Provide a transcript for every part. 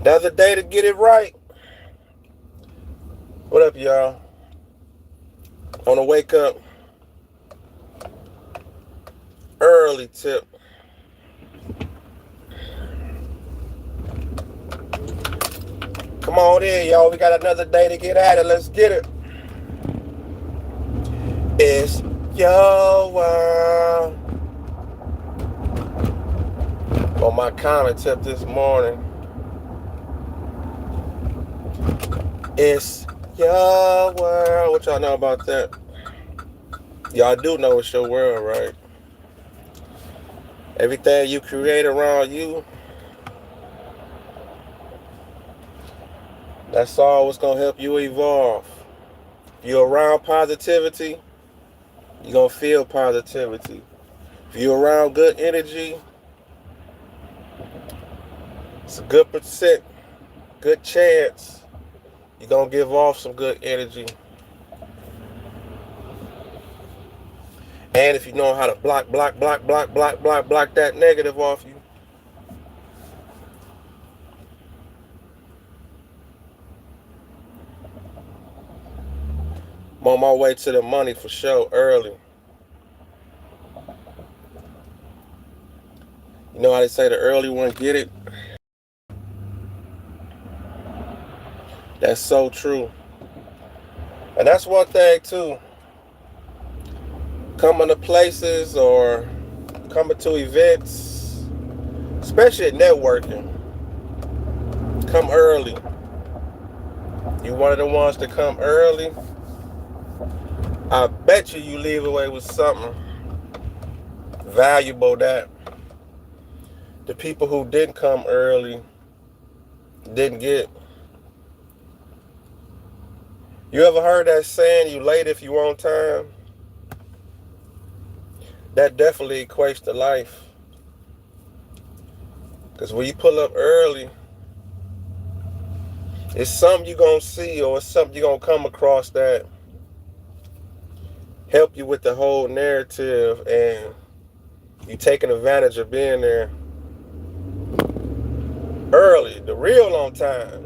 Another day to get it right. What up, y'all? On a wake up early tip. Come on in, y'all. We got another day to get at it. Let's get it. It's your world. On my comment tip this morning. It's your world. What y'all know about that? Y'all do know it's your world, right? Everything you create around you, that's all what's going to help you evolve. If you're around positivity, you're going to feel positivity. If you're around good energy, it's a good percent, good chance you're going to give off some good energy. And if you know how to block that negative off you, I'm on my way to the money for sure early. You know how they say the early one get it? That's so true. And that's one thing too. Coming to places or coming to events, especially at networking, come early. You one of the ones to come early, I bet you leave away with something valuable that the people who didn't come early didn't get. You ever heard that saying, you late if you on time? That definitely equates to life. Because when you pull up early, it's something you're going to see or it's something you're going to come across that help you with the whole narrative, and you taking advantage of being there early, the real on time.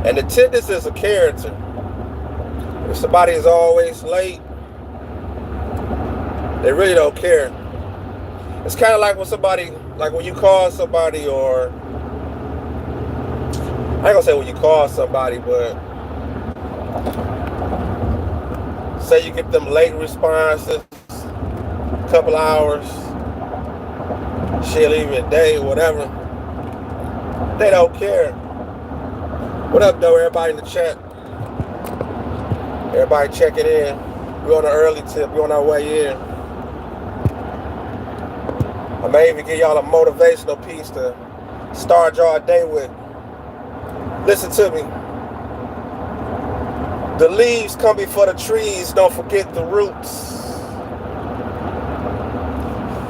And attendance is a character. If somebody is always late, they really don't care. It's kind of like when somebody, like when you call somebody, or I ain't gonna say when you call somebody, but say you get them late responses, a couple hours, shit, even a day, whatever. They don't care. What up, though, everybody in the chat? Everybody checking in. We're on an early tip. We're on our way in. I may even give y'all a motivational piece to start y'all day with. Listen to me. The leaves come before the trees. Don't forget the roots.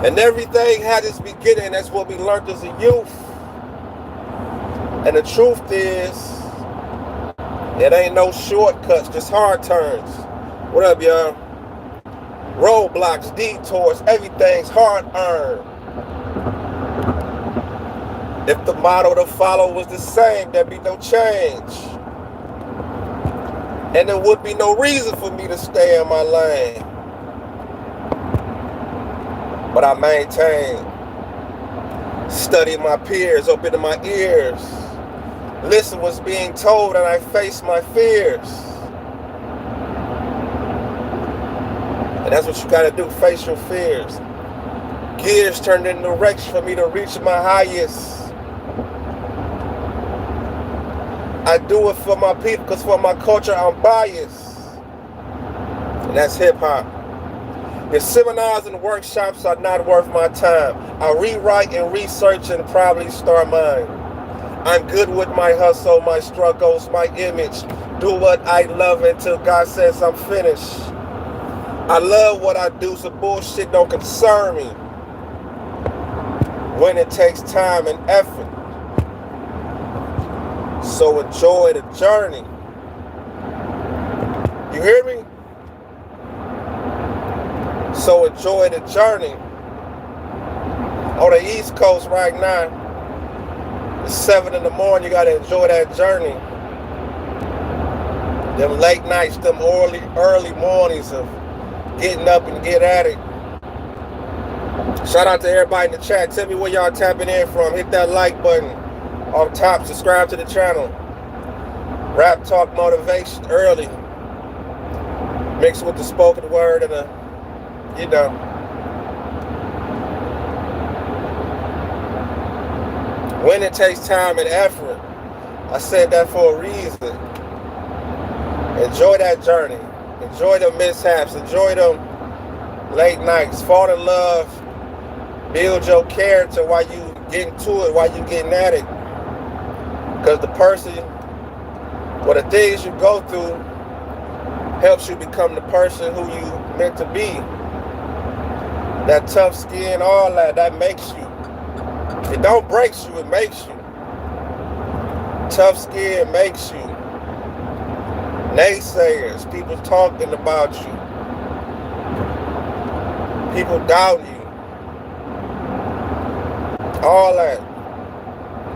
And everything had its beginning. That's what we learned as a youth. And the truth is, it ain't no shortcuts, just hard turns. What up, y'all? Roadblocks, detours, everything's hard earned. If the motto to follow was the same, there'd be no change. And there would be no reason for me to stay in my lane. But I maintain, study my peers, open my ears. Listen what's being told, and I face my fears. And that's what you gotta do, face your fears. Gears turned in direction for me to reach my highest. I do it for my people, because for my culture I'm biased. And that's hip-hop. If seminars and workshops are not worth my time, I'll rewrite and research and probably start mine. I'm good with my hustle, my struggles, my image. Do what I love until God says I'm finished. I love what I do, so bullshit don't concern me. When it takes time and effort. So enjoy the journey. You hear me? So enjoy the journey. On the East Coast right now, it's 7 in the morning. You gotta enjoy that journey. Them late nights, them early mornings of getting up and get at it. Shout out to everybody in the chat. Tell me where y'all tapping in from. Hit that like button on top. Subscribe to the channel. Raptalk Motivation early, mixed with the spoken word and when it takes time and effort. I said that for a reason. Enjoy that journey. Enjoy the mishaps. Enjoy them late nights. Fall in love. Build your character while you getting to it, while you getting at it. Because the person, or the things you go through, helps you become the person who you meant to be. That tough skin, all that makes you. It don't break you, it makes you. Tough skin makes you. Naysayers, people talking about you. People doubt you. All that.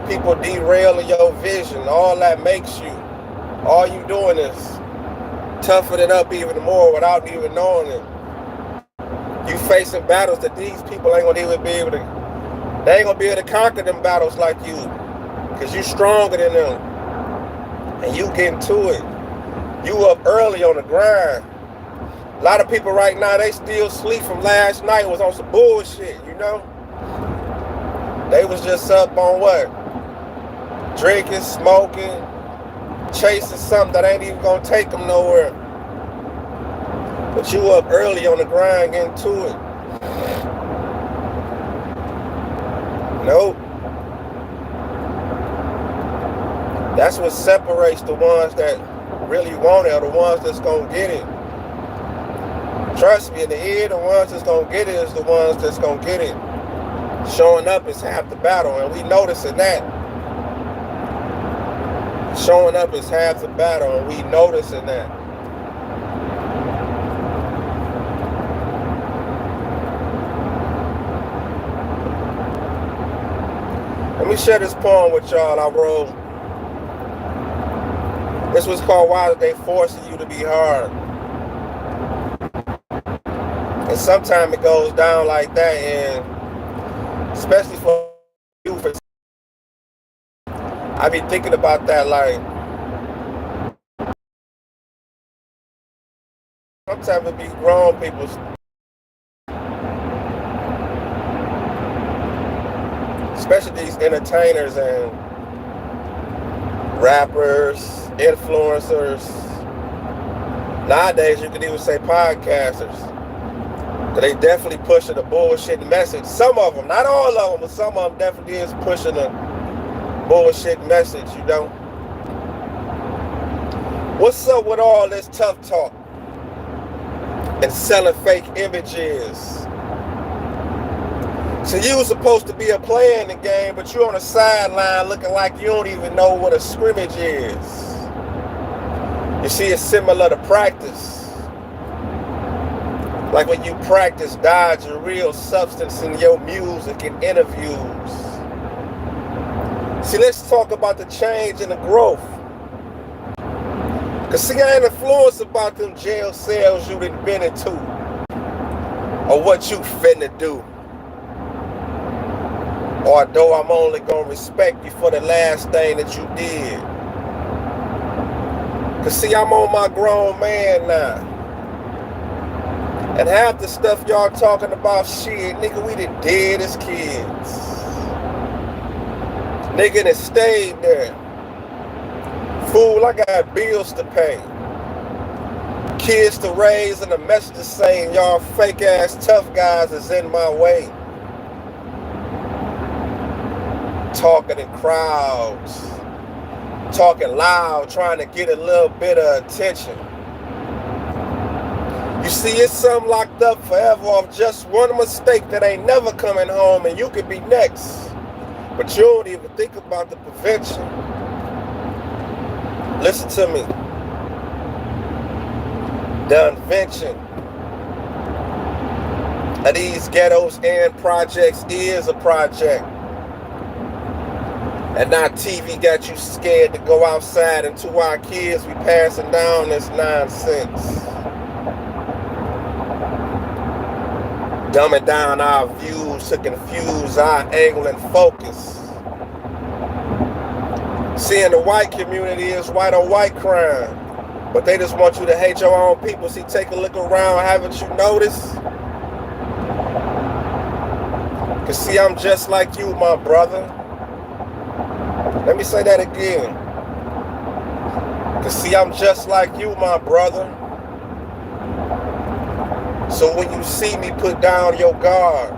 People derailing your vision. All that makes you. All you doing is toughening up even more without even knowing it. You facing battles that these people ain't gonna even be able to. They ain't gonna be able to conquer them battles like you, cause you stronger than them, and you getting to it. You up early on the grind. A lot of people right now, they still sleep from last night. Was on some bullshit, you know. They was just up on what? Drinking, smoking, chasing something that ain't even gonna take them nowhere. But you up early on the grind getting to it. Nope. That's what separates the ones that really want it, or the ones that's gonna get it. Trust me, in the end, the ones that's gonna get it is the ones that's gonna get it. Showing up is half the battle, and we noticing that. Showing up is half the battle, and we noticing that. Let me share this poem with y'all I wrote. This was called Why Are They Forcing You to Be Hard? And sometimes it goes down like that, and especially for you, I be thinking about that, like, sometimes it be grown people, especially these entertainers and rappers, influencers. Nowadays, you could even say podcasters. They definitely pushing a bullshit message. Some of them, not all of them, but some of them definitely is pushing a bullshit message, you know. What's up with all this tough talk and selling fake images? So you were supposed to be a player in the game, but you're on the sideline looking like you don't even know what a scrimmage is. You see, it's similar to practice. Like when you practice dodge your real substance in your music and interviews. See, let's talk about the change and the growth. Because see, I ain't influenced about them jail cells you done been into, or what you finna do. Or though I'm only gonna respect you for the last thing that you did. Because see, I'm on my grown man now. And half the stuff y'all talking about, shit, nigga, we done did as kids. Nigga done stayed there. Fool, I got bills to pay. Kids to raise, and a message saying y'all fake ass tough guys is in my way. Talking in crowds. Talking loud, trying to get a little bit of attention. You see, it's something locked up forever off just one mistake that ain't never coming home, and you could be next. But you don't even think about the prevention. Listen to me. The invention of these ghettos and projects is a project. And now TV got you scared to go outside, and to our kids we passing down this nonsense. Dumbing down our views to confuse our angle and focus. Seeing the white community is white on white crime, but they just want you to hate your own people. See, take a look around, haven't you noticed? Cause see, I'm just like you, my brother. Let me say that again. Cause see, I'm just like you, my brother. So when you see me, put down your guard.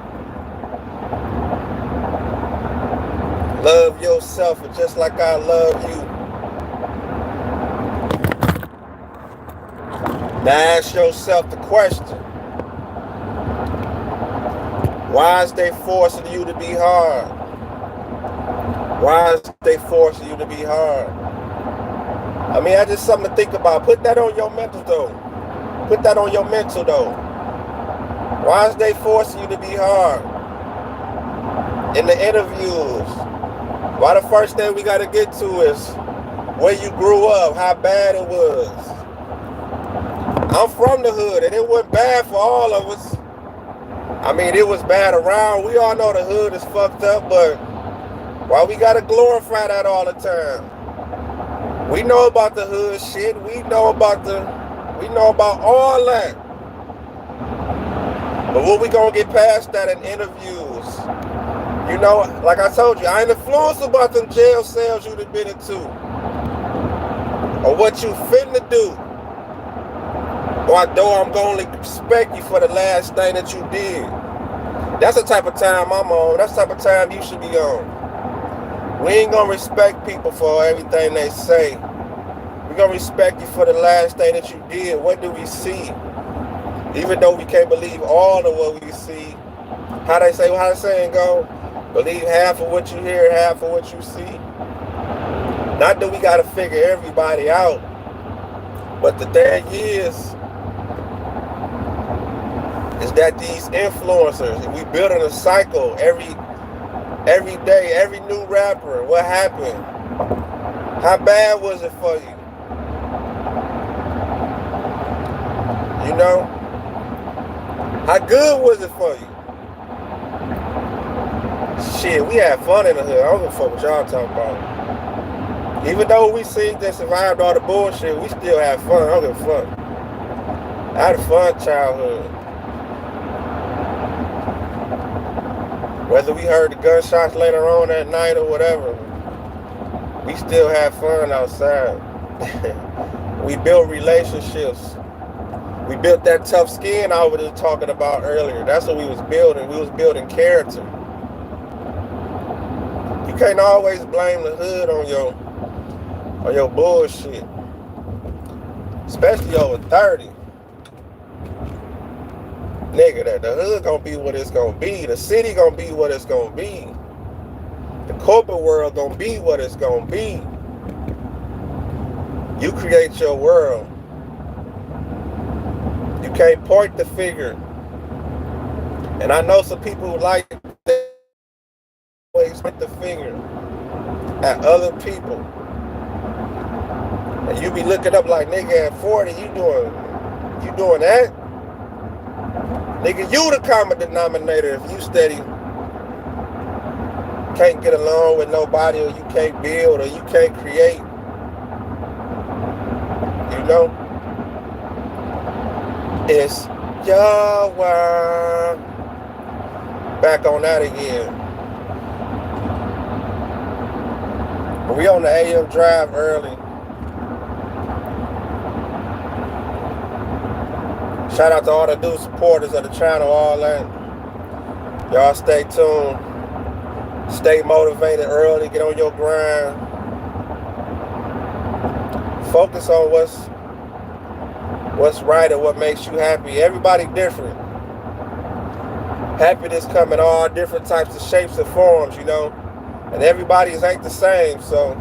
Love yourself just like I love you. Now ask yourself the question. Why is they forcing you to be hard? Why is they forcing you to be hard? I mean, that's just something to think about. Put that on your mental though. Put that on your mental though. Why is they forcing you to be hard? In the interviews, why the first thing we got to get to is where you grew up, how bad it was. I'm from the hood, and it wasn't bad for all of us. I mean, it was bad around. We all know the hood is fucked up, but why we got to glorify that all the time? We know about the hood shit. We know about all that. But what we gonna get past that in interviews? You know, like I told you, I ain't influenced about them jail cells you'd have been into. Or what you finna do. Or though I'm gonna respect you for the last thing that you did. That's the type of time I'm on. That's the type of time you should be on. We ain't gonna respect people for everything they say. We're gonna respect you for the last thing that you did. What do we see? Even though we can't believe all of what we see. How the saying go? Believe half of what you hear, half of what you see. Not that we gotta figure everybody out. But the thing is that these influencers, we building a cycle every day, every new rapper. What happened? How bad was it for you? You know? How good was it for you? Shit, we had fun in the hood. I don't give a fuck what y'all talking about. Even though we seen that survived all the bullshit, we still had fun. I don't give a fuck. I had a fun childhood. Whether we heard the gunshots later on that night or whatever, we still had fun outside. We built relationships. We built that tough skin I was just talking about earlier. That's what we was building. We was building character. You can't always blame the hood on your bullshit. Especially over 30. Nigga, that the hood gonna be what it's gonna be. The city gonna be what it's gonna be. The corporate world gonna be what it's gonna be. You create your world. You can't point the finger. And I know some people who like to always point the finger at other people. And you be looking up like, nigga, at 40, you doing that? Nigga, you the common denominator if you steady can't get along with nobody, or you can't build, or you can't create. You know? It's your world. Back on that again. We on the AM drive early. Shout out to all the new supporters of the channel, all that. Y'all stay tuned. Stay motivated early. Get on your grind. Focus on what's right and what makes you happy. Everybody different. Happiness come in all different types of shapes and forms, you know. And everybody's ain't the same. So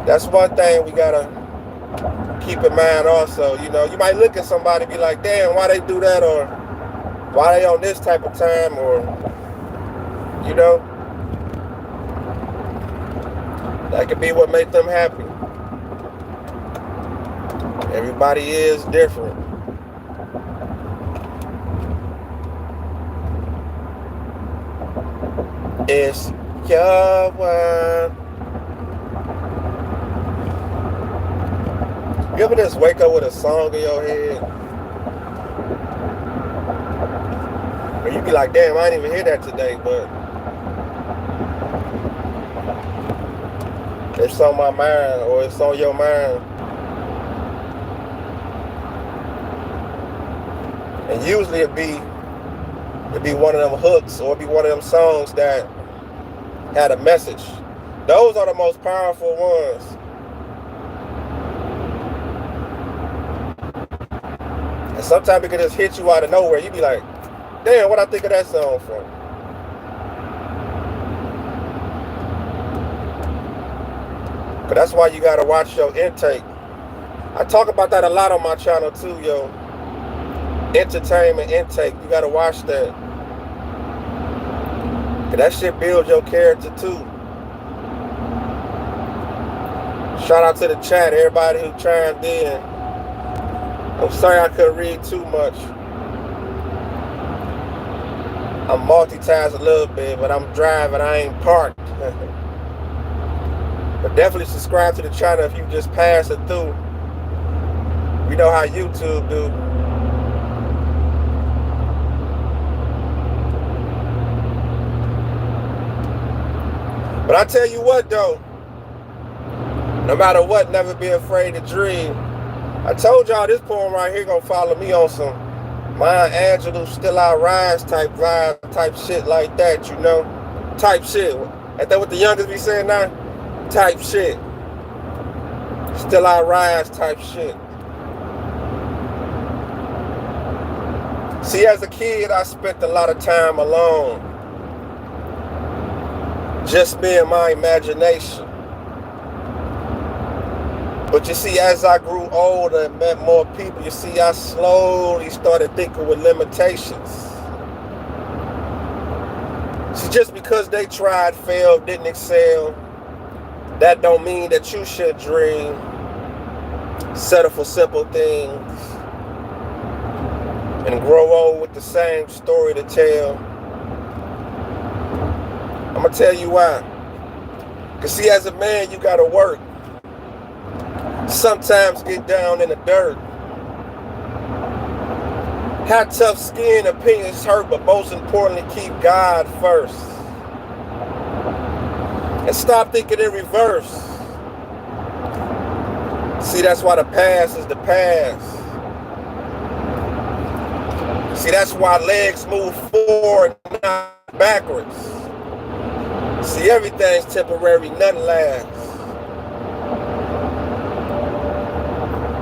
that's one thing we gotta keep in mind also, you know, you might look at somebody and be like, damn, why they do that, or why they on this type of time, or, you know, that could be what make them happy. Everybody is different. It's your world. You ever just wake up with a song in your head? Or you be like, damn, I didn't even hear that today, but it's on my mind, or it's on your mind. And usually it'd be one of them hooks, or it'd be one of them songs that had a message. Those are the most powerful ones. And sometimes it can just hit you out of nowhere. You be like, damn, what I think of that song from? But that's why you gotta watch your intake. I talk about that a lot on my channel too, yo. Entertainment intake. You gotta watch that. And that shit builds your character too. Shout out to the chat, everybody who chimed in. I'm sorry I couldn't read too much. I'm multitasking a little bit, but I'm driving, I ain't parked. But definitely subscribe to the channel if you just pass it through. We know how YouTube do. But I tell you what though, no matter what, never be afraid to dream. I told y'all this poem right here gonna follow me on some Maya Angelou, Still I Rise type vibe, type shit like that, you know? Type shit. Ain't that what the youngest be saying now? Type shit. Still I Rise type shit. See, as a kid, I spent a lot of time alone. Just me and my imagination. But you see, as I grew older and met more people, you see, I slowly started thinking with limitations. See, just because they tried, failed, didn't excel, that don't mean that you should dream. Settle for simple things and grow old with the same story to tell. I'm gonna tell you why. Cause see, as a man, you gotta work. Sometimes get down in the dirt. Have tough skin, opinions hurt, but most importantly, keep God first. And stop thinking in reverse. See, that's why the past is the past. See, that's why legs move forward, not backwards. See, everything's temporary, nothing lasts.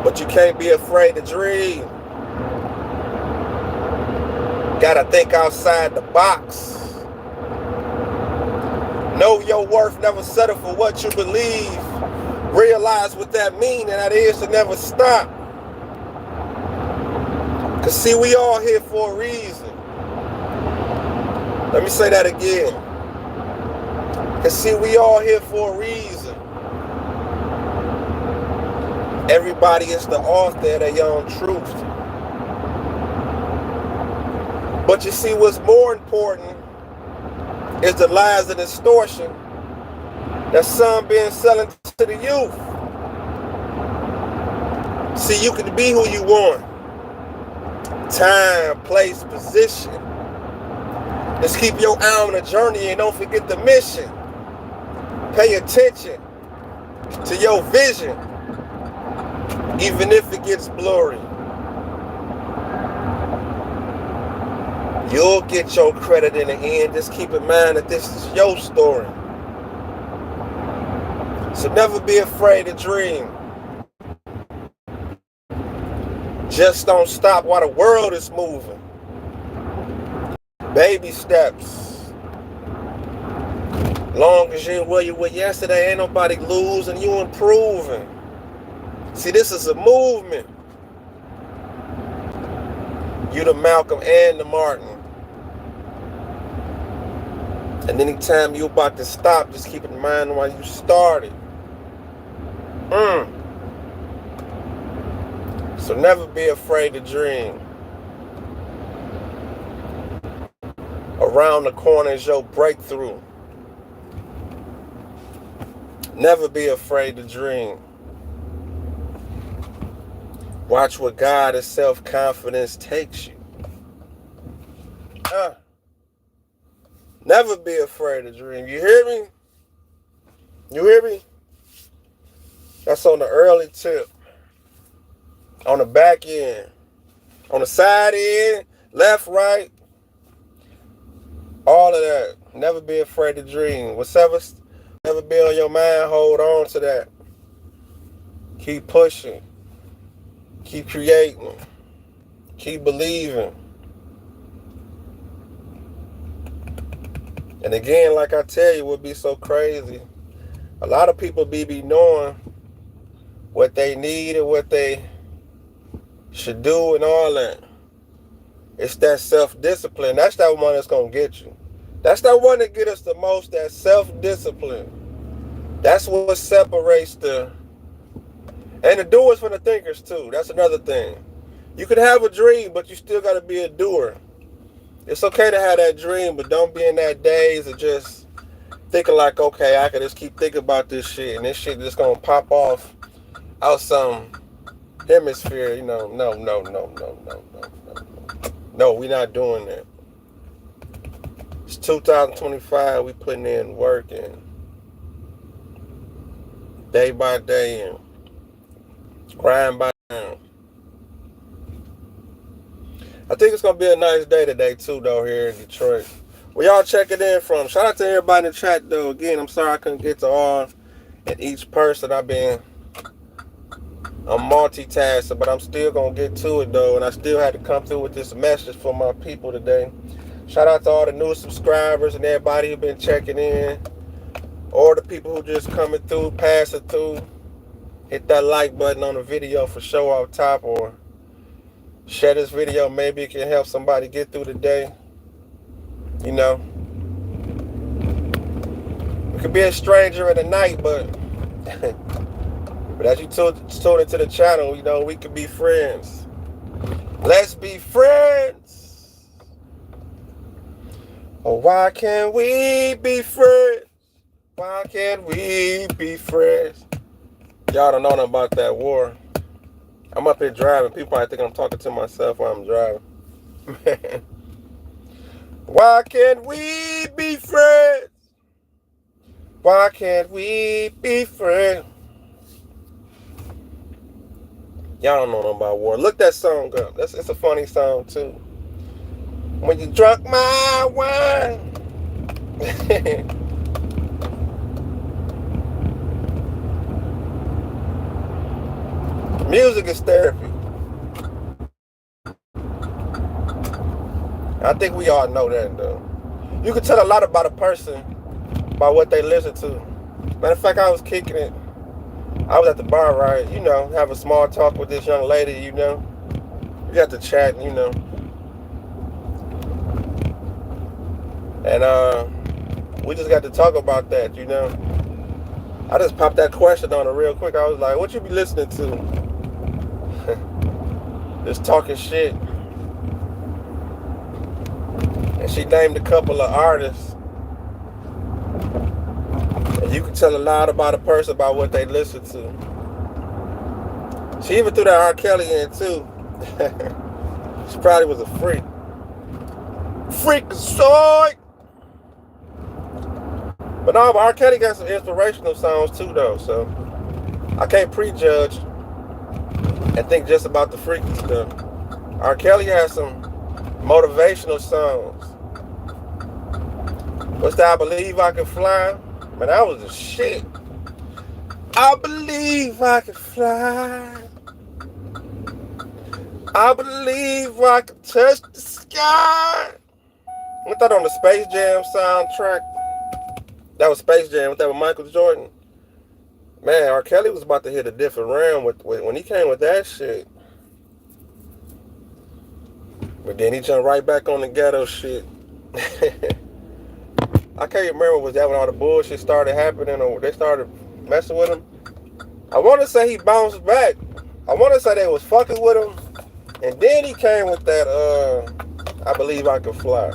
But you can't be afraid to dream. Gotta think outside the box. Know your worth, never settle for what you believe. Realize what that means, and that is to never stop. Cause see, we all here for a reason. Let me say that again. Cause see, we all here for a reason. Everybody is the author of their own truth. But you see, what's more important is the lies and distortion that some being selling to the youth. See, you can be who you want. Time, place, position. Just keep your eye on the journey and don't forget the mission. Pay attention to your vision, even if it gets blurry. You'll get your credit in the end. Just keep in mind that this is your story. So never be afraid to dream. Just don't stop while the world is moving. Baby steps. Long as you're where you were yesterday, ain't nobody losing, you improving. See, this is a movement. You the Malcolm and the Martin. And anytime you about to stop, just keep in mind why you started. So never be afraid to dream. Around the corner is your breakthrough. Never be afraid to dream. Watch where God and self-confidence takes you. Never be afraid to dream. You hear me? You hear me? That's on the early tip. On the back end. On the side end. Left, right. All of that. Never be afraid to dream. Whatever never be on your mind, hold on to that. Keep pushing. Keep creating. Keep believing. And again, like I tell you, would be so crazy. A lot of people be knowing what they need and what they should do and all that. It's that self-discipline. That's that one that's going to get you. That's that one that get us the most, that self-discipline. That's what separates and the doers from the thinkers too. That's another thing. You can have a dream, but you still got to be a doer. It's okay to have that dream, but don't be in that daze of just thinking like, okay, I can just keep thinking about this shit, and this shit just going to pop off out some hemisphere. No. No, we're not doing that. It's 2025. We putting in work and day by day and grind by grind. I think it's going to be a nice day today, too, though, here in Detroit. Where y'all checking in from? Shout out to everybody in the chat, though. Again, I'm sorry I couldn't get to all and each person. I'm multitasking, but I'm still going to get to it, though. And I still had to come through with this message for my people today. Shout out to all the new subscribers and everybody who been checking in. Or the people who just coming through, passing through. Hit that like button on the video for show off top, or share this video. Maybe it can help somebody get through the day. You know. We could be a stranger in the night, but as you tune into the channel, you know, we could be friends. Let's be friends. Oh, why can't we be friends? Why can't we be friends? Y'all don't know nothing about that war. I'm up here driving. People probably think I'm talking to myself while I'm driving. Why can't we be friends? Why can't we be friends? Y'all don't know nothing about war. Look that song up. It's a funny song too. When you drunk my wine. Music is therapy. I think we all know that, though. You can tell a lot about a person by what they listen to. Matter of fact, I was kicking it. I was at the bar, right? You know, have a small talk with this young lady, you know. We got to chat, you know. And we just got to talk about that, you know. I just popped that question on her real quick. I was like, what you be listening to? Just talking shit. And she named a couple of artists. And you can tell a lot about a person by what they listen to. She even threw that R. Kelly in too. She probably was a freak. Freakazoid! But no, R. Kelly got some inspirational songs too, though. So I can't prejudge and think just about the freaky stuff. R. Kelly has some motivational songs. What's that? I Believe I Can Fly? Man, that was the shit. I believe I can fly. I believe I can touch the sky. What's that on the Space Jam soundtrack? That was Space Jam. What's that with Michael Jordan? Man, R. Kelly was about to hit a different round with when he came with that shit. But then he jumped right back on the ghetto shit. I can't remember, was that when all the bullshit started happening or they started messing with him? I want to say he bounced back. I want to say they was fucking with him. And then he came with that, I Believe I Can Fly.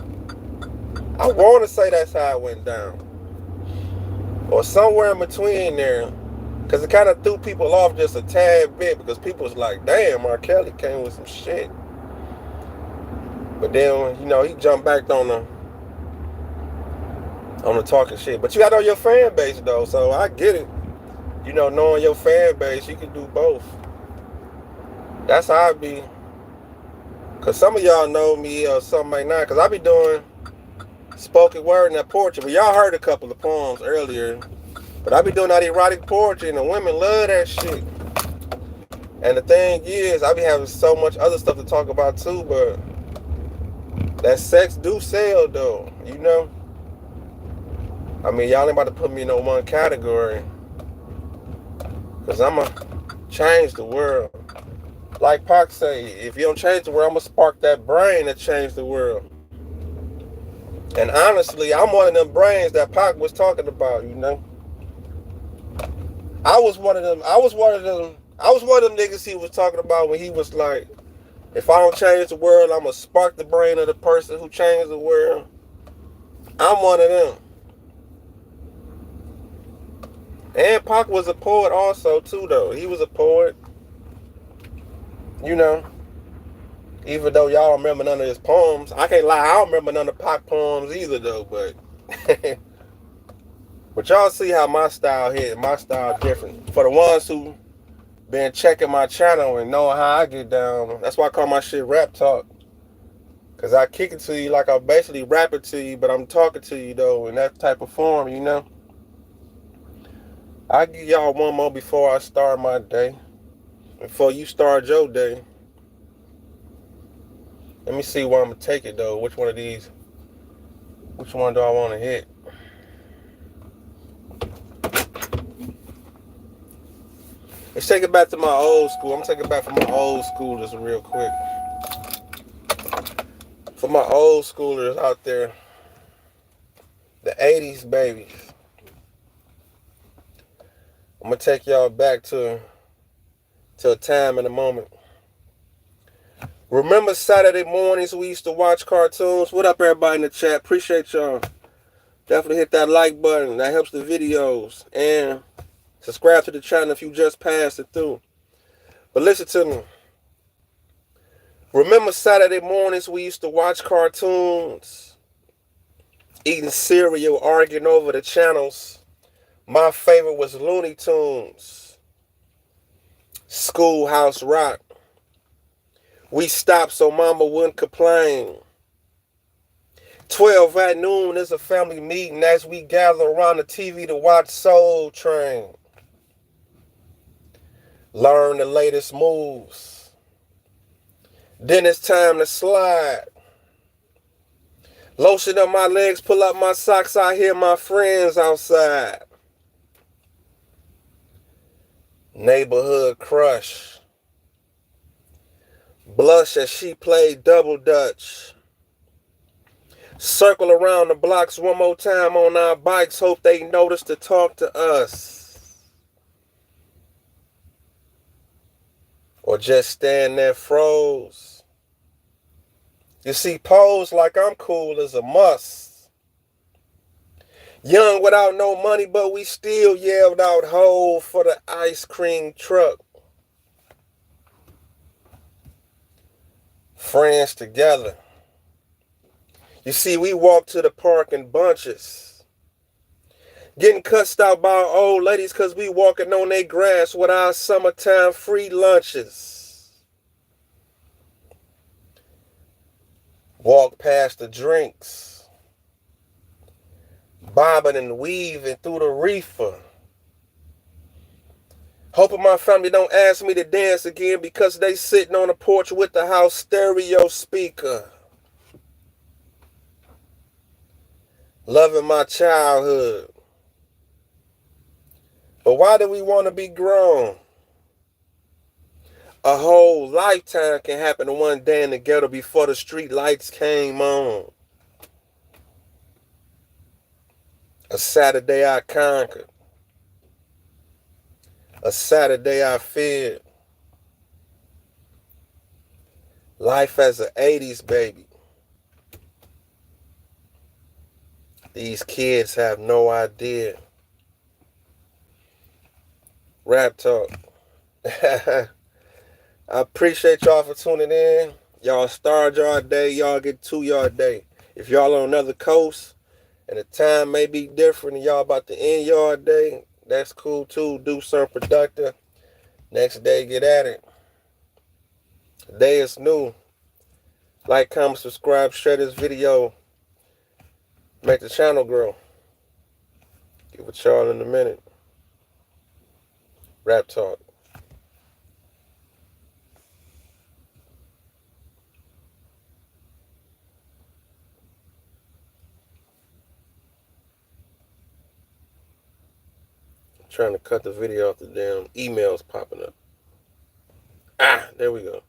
I want to say that's how it went down. Or somewhere in between there. Because it kind of threw people off just a tad bit. Because people was like, damn, R. Kelly came with some shit. But then, he jumped back on the talking shit. But you got to know your fan base, though. So I get it. Knowing your fan base, you can do both. That's how I be. Because some of y'all know me or something like that. Because I be doing spoken word and that poetry. But y'all heard a couple of poems earlier. But I be doing that erotic poetry and the women love that shit. And the thing is, I be having so much other stuff to talk about too, but that sex do sell though, I mean, y'all ain't about to put me in no one category. Because I'ma change the world. Like Pac say, if you don't change the world, I'ma spark that brain that changed the world. And honestly, I'm one of them brains that Pac was talking about, I was one of them niggas he was talking about when he was like, if I don't change the world, I'm going to spark the brain of the person who changed the world. I'm one of them. And Pac was a poet also, too, though. He was a poet. Even though y'all don't remember none of his poems. I can't lie, I don't remember none of Pac poems either, though, but... But y'all see how my style hit. My style different. For the ones who been checking my channel and knowing how I get down, that's why I call my shit Raptalk. Because I kick it to you like I basically rap it to you, but I'm talking to you, though, in that type of form, I give y'all one more before I start my day. Before you start your day. Let me see where I'm going to take it, though. Which one of these? Which one do I want to hit? Let's take it back to my old school. I'm going to take it back from my old school just real quick. For my old schoolers out there, the 80s babies. I'm going to take y'all back to a time and a moment. Remember Saturday mornings we used to watch cartoons? What up, everybody in the chat? Appreciate y'all. Definitely hit that like button. That helps the videos. And subscribe to the channel if you just passed it through. But listen to me. Remember Saturday mornings we used to watch cartoons? Eating cereal, arguing over the channels. My favorite was Looney Tunes. Schoolhouse Rock. We stopped so mama wouldn't complain. 12 at noon is a family meeting as we gather around the TV to watch Soul Train. Learn the latest moves. Then it's time to slide. Lotion up my legs, pull up my socks, I hear my friends outside. Neighborhood crush. Blush as she played double dutch. Circle around the blocks one more time on our bikes, hope they notice to talk to us. Or just stand there froze. You see, pose like I'm cool is a must. Young without no money, but we still yelled out ho for the ice cream truck. Friends together. You see, we walked to the park in bunches. Getting cussed out by our old ladies because we walking on their grass with our summertime free lunches. Walk past the drinks. Bobbing and weaving through the reefer. Hoping my family don't ask me to dance again because they sitting on the porch with the house stereo speaker. Loving my childhood. But why do we want to be grown? A whole lifetime can happen in one day in the ghetto before the street lights came on. A Saturday I conquered. A Saturday I feared. Life as an 80s baby. These kids have no idea. Raptalk. I appreciate y'all for tuning in. Y'all start y'all day. Y'all get to y'all day. If y'all on another coast and the time may be different and y'all about to end y'all day, that's cool too. Do something productive. Next day, get at it. The day is new. Like, comment, subscribe, share this video. Make the channel grow. Give it y'all in a minute. Raptalk. Trying to cut the video off, the damn emails popping up. There we go.